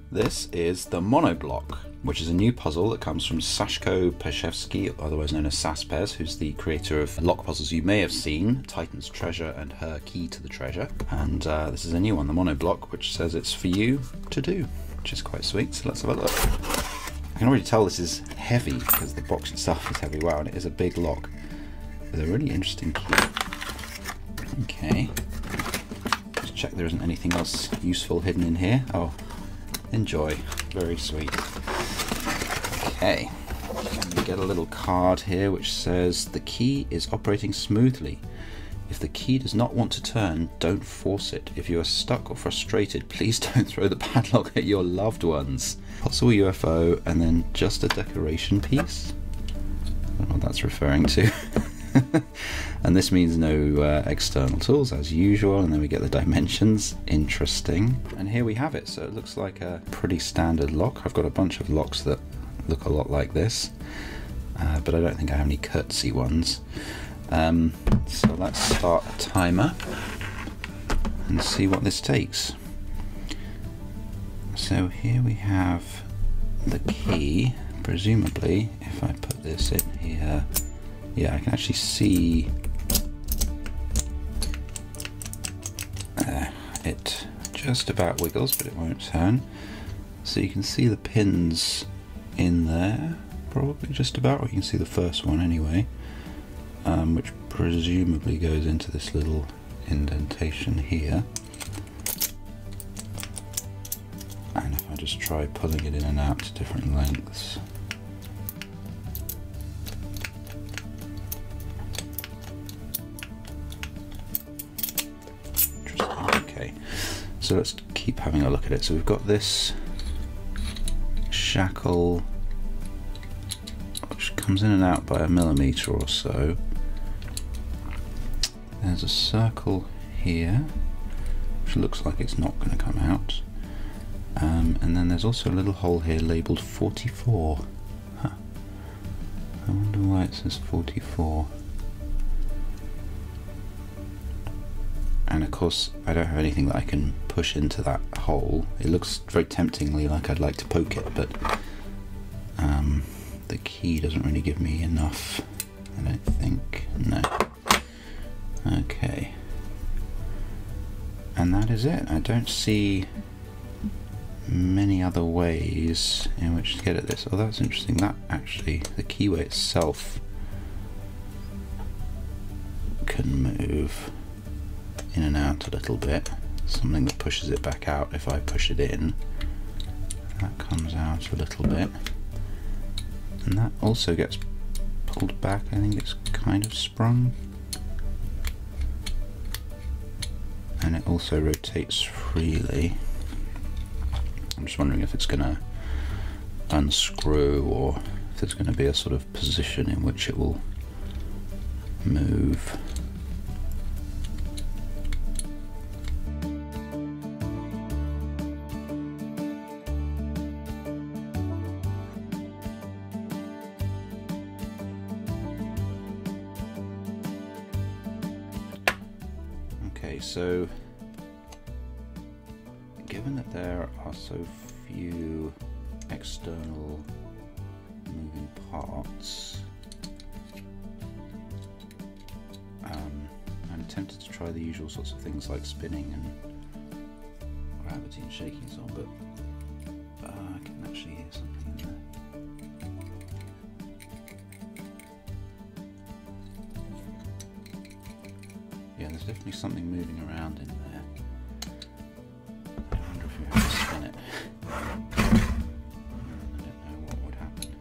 This is the Monoblock, which is a new puzzle that comes from Sashko Peshevski, otherwise known as SasPes, who's the creator of lock puzzles you may have seen, Titan's Treasure and Her Key to the Treasure. And this is a new one, the Monoblock, which says it's for you to do, which is quite sweet, so let's have a look. I can already tell this is heavy because the box itself is heavy. Wow, and it is a big lock with a really interesting key. Okay, let's check there isn't anything else useful hidden in here. Oh, enjoy, very sweet. Okay, we get a little card here which says the key is operating smoothly. If the key does not want to turn, don't force it. If you are stuck or frustrated, please don't throw the padlock at your loved ones. Possible UFO, and then just a decoration piece. I don't know what that's referring to. And this means no external tools as usual, and then we get the dimensions. Interesting. And here we have it. So it looks like a pretty standard lock. I've got a bunch of locks that look a lot like this, but I don't think I have any curtsy ones. So let's start a timer and see what this takes. So here we have the key. Presumably, if I put this in here, yeah, I can actually see it just about wiggles, but it won't turn. So you can see the pins in there, probably just about, or you can see the first one anyway, which presumably goes into this little indentation here. And if I just try pulling it in and out to different lengths, okay, so let's keep having a look at it. So we've got this shackle which comes in and out by a millimetre or so. There's a circle here which looks like it's not going to come out, and then there's also a little hole here labelled 44. Huh. I wonder why it says 44. And of course I don't have anything that I can push into that hole. It looks very temptingly like I'd like to poke it, but the key doesn't really give me enough, I don't think. No. Okay. And that is it. I don't see many other ways in which to get at this. Oh, that's interesting. That actually, the keyway itself can move in and out a little bit. Something that pushes it back out if I push it in. That comes out a little bit. And that also gets pulled back. I think it's kind of sprung. And it also rotates freely. I'm just wondering if it's going to unscrew, or if there's going to be a sort of position in which it will move. Okay, so given that there are so few external moving parts, I'm tempted to try the usual sorts of things like spinning and gravity and shaking and so on, but I can actually hear something in there. Yeah, there's definitely something moving around in there. I wonder if you have to spin it. I don't know what would happen.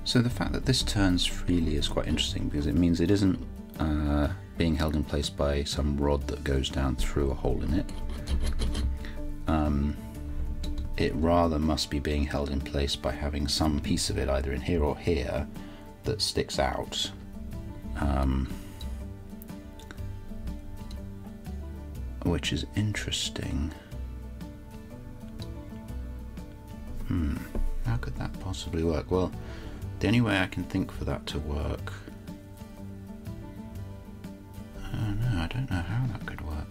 So the fact that this turns freely is quite interesting, because it means it isn't being held in place by some rod that goes down through a hole in it. It rather must be being held in place by having some piece of it either in here or here that sticks out. Which is interesting. How could that possibly work? Well, the only way I can think for that to work... no, I don't know how that could work.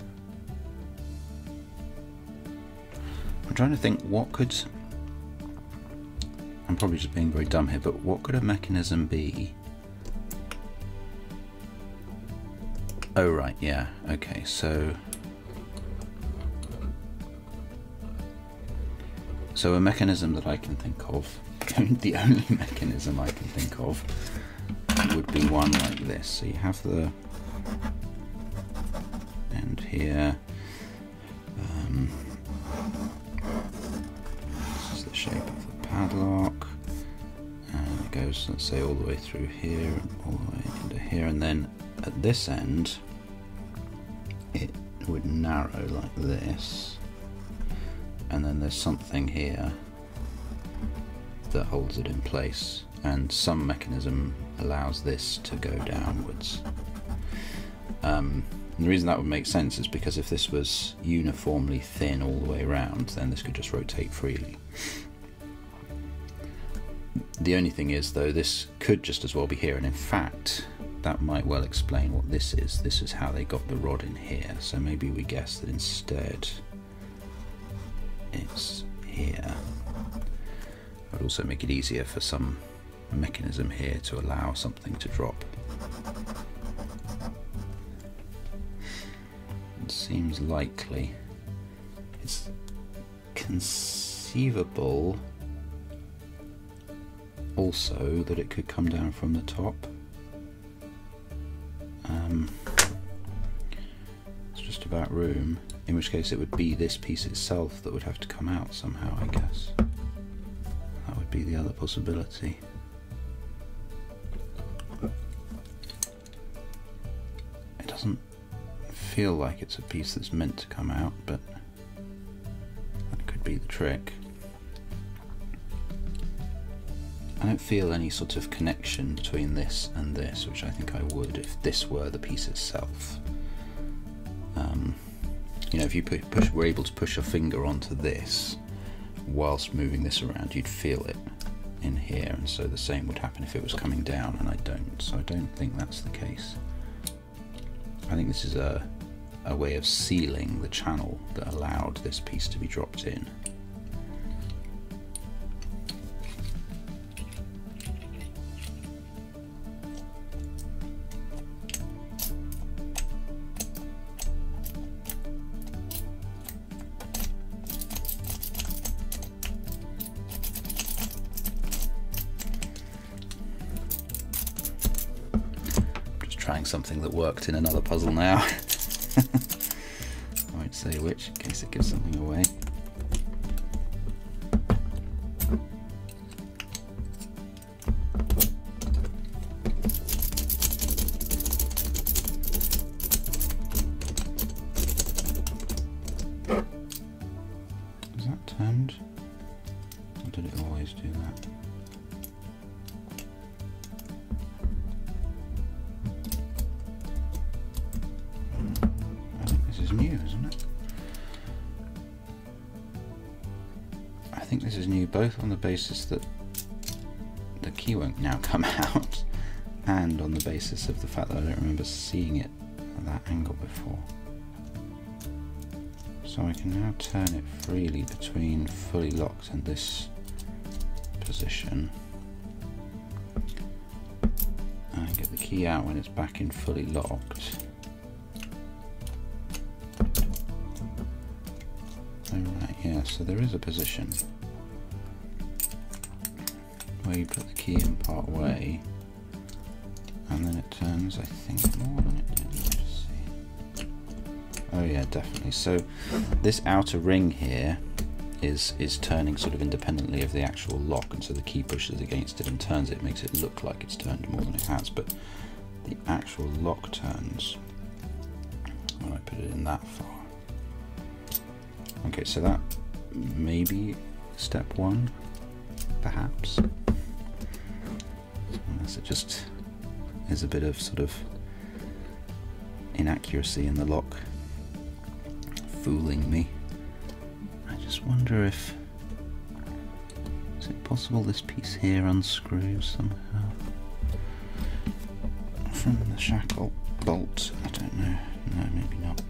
I'm trying to think what could... I'm probably just being very dumb here, but what could a mechanism be? Oh right, yeah, okay, so a mechanism that I can think of, the only mechanism I can think of, would be one like this. So you have the end here, this is the shape of the padlock, and it goes, let's say, all the way through here, and all the way into here, and then at this end, it would narrow like this. And then there's something here that holds it in place, and some mechanism allows this to go downwards. And the reason that would make sense is because if this was uniformly thin all the way around, then this could just rotate freely. The only thing is, though, this could just as well be here, and in fact that might well explain what this is. This is how they got the rod in here, so maybe we guess that instead it's here. It would also make it easier for some mechanism here to allow something to drop. It seems likely. It's conceivable also that it could come down from the top. It's just about room. In which case it would be this piece itself that would have to come out somehow, I guess. That would be the other possibility. It doesn't feel like it's a piece that's meant to come out, but that could be the trick. I don't feel any sort of connection between this and this, which I think I would if this were the piece itself. You know, if you were able to push your finger onto this whilst moving this around, you'd feel it in here, and so the same would happen if it was coming down, and I don't, so I don't think that's the case. I think this is a way of sealing the channel that allowed this piece to be dropped in. Trying something that worked in another puzzle now. I won't say which in case it gives something away. Has that turned? Or did it always do that? New, isn't it? I think this is new, both on the basis that the key won't now come out, and on the basis of the fact that I don't remember seeing it at that angle before. So I can now turn it freely between fully locked and this position, and get the key out when it's back in fully locked. Alright, yeah, so there is a position where you put the key in part way, and then it turns, I think, more than it did. Let's just see. Oh yeah, definitely. So this outer ring here is turning sort of independently of the actual lock, and so the key pushes against it and turns it, makes it look like it's turned more than it has, but the actual lock turns So when I put it in that far. Okay, so that maybe step 1, perhaps. Unless it just is a bit of sort of inaccuracy in the lock fooling me. I just wonder if, is it possible this piece here unscrews somehow from the shackle bolt? I don't know. No, maybe not.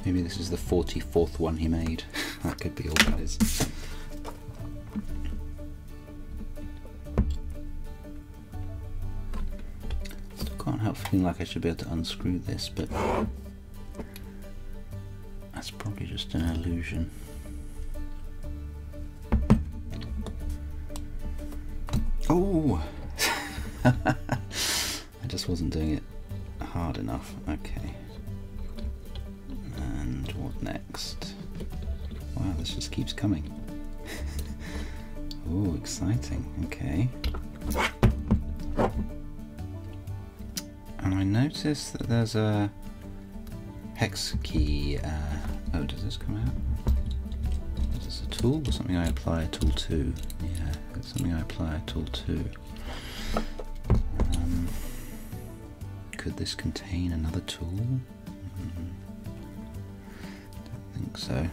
Maybe this is the 44th one he made. That could be all that is. Still can't help feeling like I should be able to unscrew this, but that's probably just an illusion. Oh! I just wasn't doing it hard enough. Okay. And what next? Wow, this just keeps coming. Oh, exciting. Okay. And I noticed that there's a hex key. Oh, does this come out? Is this a tool or something I apply a tool to? Yeah, it's something I apply a tool to. Could this contain another tool? Don't think so.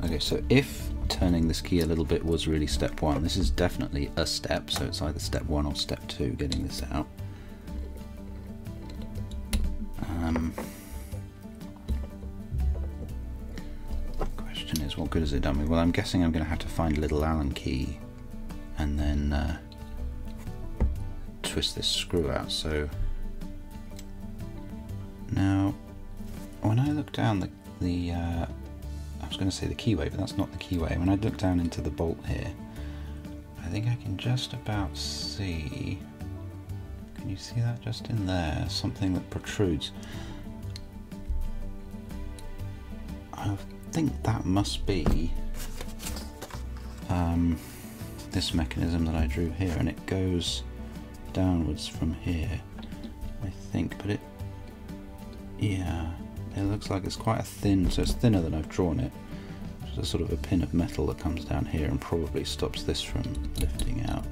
Okay, so if turning this key a little bit was really step 1, this is definitely a step, so it's either step 1 or step 2 getting this out. Question is, what good has it done me? Well, I'm guessing I'm going to have to find a little Allen key and then twist this screw out. So now when I look down the I was going to say the keyway, but that's not the keyway. When I look down into the bolt here, I think I can just about see, can you see that just in there, something that protrudes. I think that must be this mechanism that I drew here, and it goes downwards from here, I think, but yeah, it looks like it's quite a thin, so it's thinner than I've drawn it. There's a sort of a pin of metal that comes down here and probably stops this from lifting out.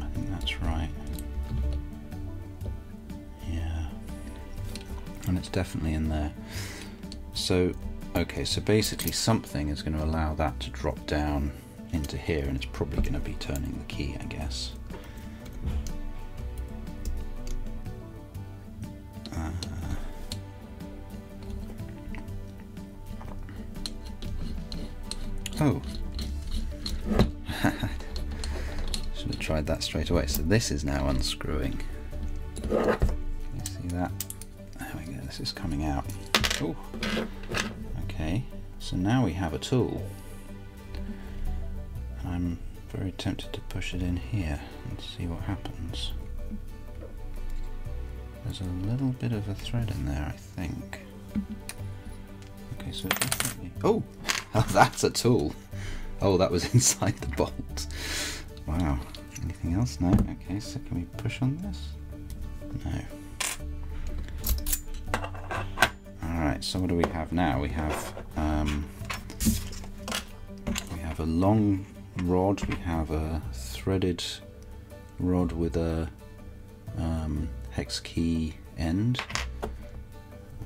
I think that's right. Yeah, and it's definitely in there. So, okay, so basically something is going to allow that to drop down into here, and it's probably going to be turning the key, I guess. Oh, should have tried that straight away. So this is now unscrewing. Can you see that? There we go, this is coming out. Oh, okay, so now we have a tool. I'm very tempted to push it in here and see what happens. There's a little bit of a thread in there, I think. Okay, so it definitely... Oh! Oh, that's a tool! Oh, that was inside the bolt. Wow. Anything else? No? Okay, so can we push on this? No. Alright, so what do we have now? We have a long rod, we have a threaded rod with a hex key end.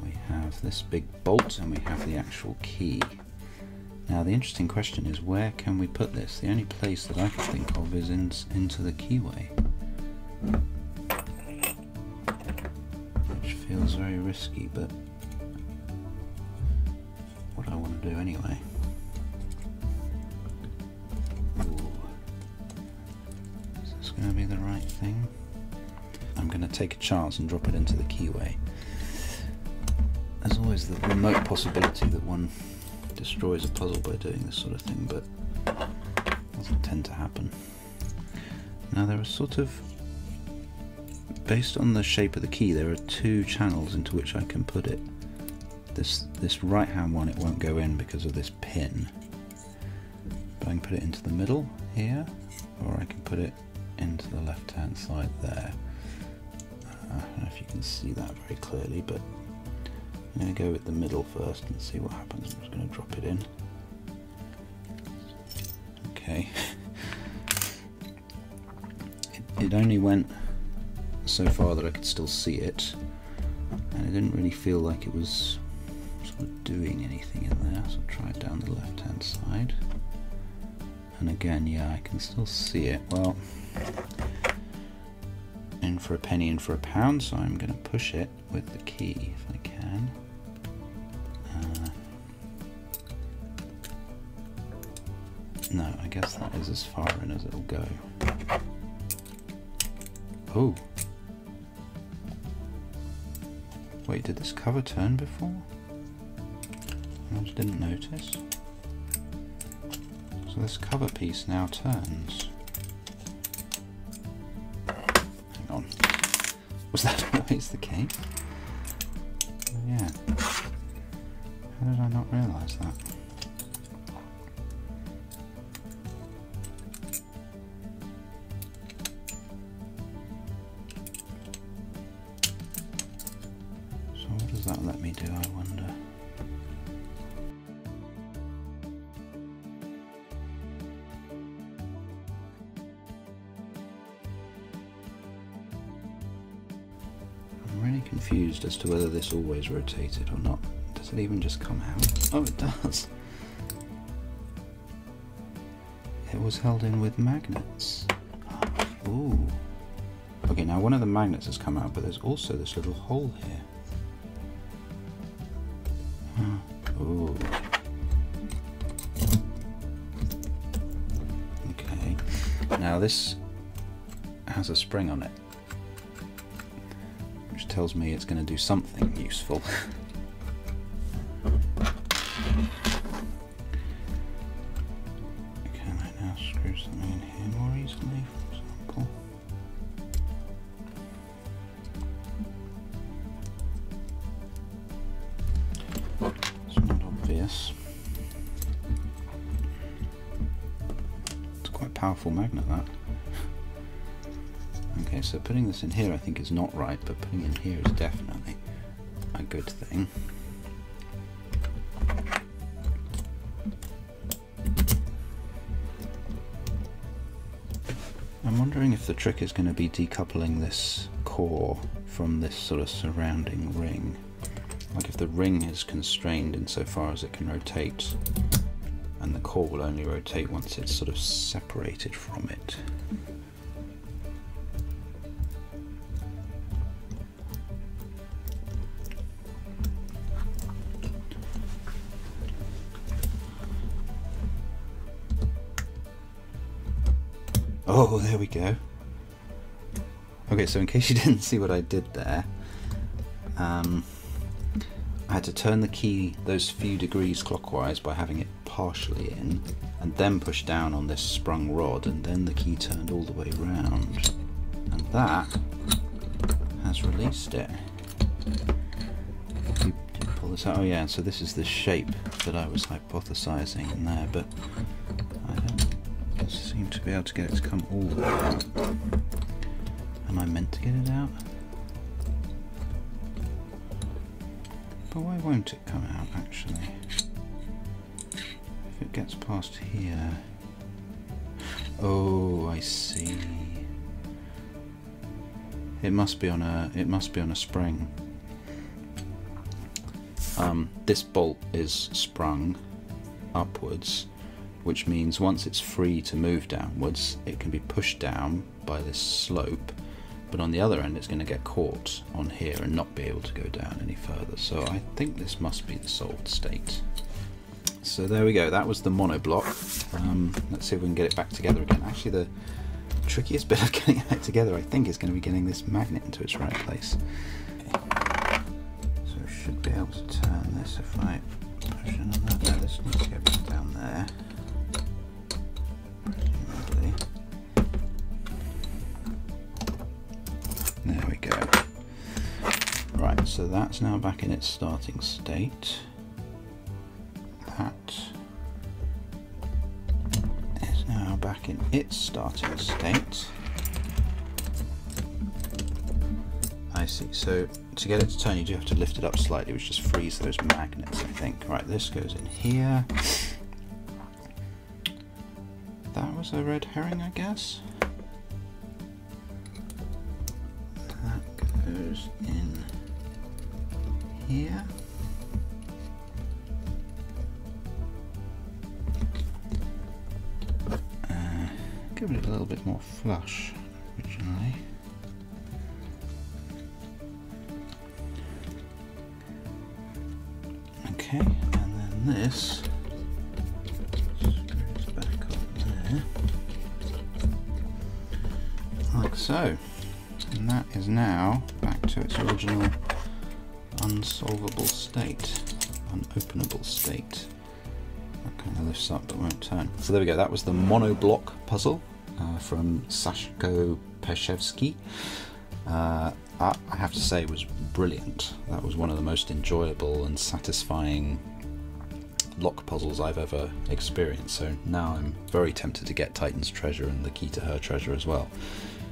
We have this big bolt and we have the actual key. Now the interesting question is, where can we put this? The only place that I can think of is into the keyway, which feels very risky, but what I want to do anyway. Ooh. Is this going to be the right thing? I'm going to take a chance and drop it into the keyway. There's always the remote possibility that one destroys a puzzle by doing this sort of thing, but it doesn't tend to happen. Now there are sort of based on the shape of the key, there are two channels into which I can put it. This right hand one, it won't go in because of this pin, but I can put it into the middle here, or I can put it into the left hand side there. I don't know if you can see that very clearly, but I'm going to go with the middle first and see what happens. I'm just going to drop it in. Okay. It only went so far that I could still see it, and it didn't really feel like it was sort of doing anything in there, so I'll try it down the left hand side. And again, yeah, I can still see it. Well, in for a penny, in for a pound, so I'm going to push it with the key if I can. No, I guess that is as far in as it'll go. Oh! Wait, did this cover turn before? I just didn't notice. So this cover piece now turns. Hang on. Was that always the case? Oh, yeah. How did I not realise that? So what does that let me do, I wonder? I'm really confused as to whether this always rotated or not. Does it even just come out? Oh, it does. It was held in with magnets. Ooh. Okay, now one of the magnets has come out, but there's also this little hole here. Ooh. Okay. Now this has a spring on it, which tells me it's going to do something useful. Can I now screw something in here more easily, for example? It's not obvious. It's quite a powerful magnet, that. Okay, so putting this in here I think is not right, but putting it in here is definitely a good thing. I'm wondering if the trick is going to be decoupling this core from this sort of surrounding ring. Like if the ring is constrained insofar as it can rotate, and the core will only rotate once it's sort of separated from it. Oh, there we go. Okay, so in case you didn't see what I did there, I had to turn the key those few degrees clockwise by having it partially in, and then push down on this sprung rod, and then the key turned all the way around. And that has released it. You pull this out. Oh yeah, so this is the shape that I was hypothesizing in there, but I don't seem to be able to get it to come all the way out. Am I meant to get it out? But why won't it come out, actually? If it gets past here... Oh, I see. It must be on a spring. This bolt is sprung upwards, which means once it's free to move downwards, it can be pushed down by this slope, but on the other end it's going to get caught on here and not be able to go down any further. So I think this must be the solid state. So there we go, that was the monoblock. Let's see if we can get it back together again. Actually, the trickiest bit of getting it back together, I think, is going to be getting this magnet into its right place. Okay. So I should be able to turn this if I push in on that. No, this needs to go back down there. Presumably. There we so that's now back in its starting state. That is now back in its starting state. I see, so to get it to turn you do have to lift it up slightly, which just frees those magnets, I think. Right, this goes in here. That was a red herring, I guess. That goes in here. Give it a little bit more flush originally. Okay, and then this screws back up there, like so. And that is now back to its original unsolvable state, unopenable state. That kind of lifts up but won't turn. So there we go, that was the Monoblock puzzle from Sashko Peshevski. I have to say was brilliant. That was one of the most enjoyable and satisfying lock puzzles I've ever experienced. So now I'm very tempted to get Titan's treasure and the key to her treasure as well.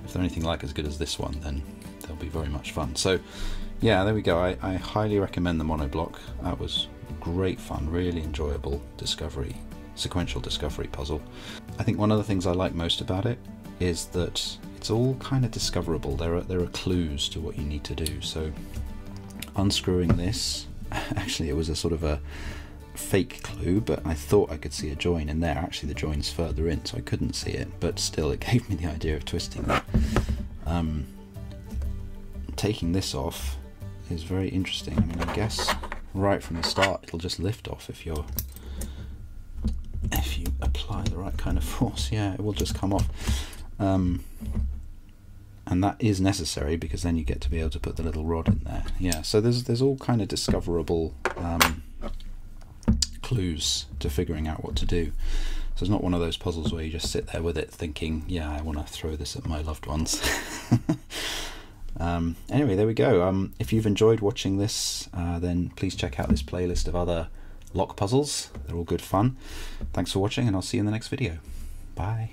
If they're anything like as good as this one, then they'll be very much fun. So yeah, there we go. I highly recommend the Monoblock. That was great fun, really enjoyable discovery, sequential discovery puzzle. I think one of the things I like most about it is that it's all kind of discoverable. There are clues to what you need to do. So unscrewing this, actually it was a sort of a fake clue, but I thought I could see a join in there. Actually the join's further in, so I couldn't see it, but still it gave me the idea of twisting that. Taking this off is very interesting. I mean, I guess right from the start it'll just lift off if you apply the right kind of force. Yeah, it will just come off. And that is necessary because then you get to be able to put the little rod in there. Yeah, so there's all kind of discoverable clues to figuring out what to do. So it's not one of those puzzles where you just sit there with it thinking, yeah, I want to throw this at my loved ones. Anyway, there we go. If you've enjoyed watching this, then please check out this playlist of other lock puzzles. They're all good fun. Thanks for watching, and I'll see you in the next video. Bye.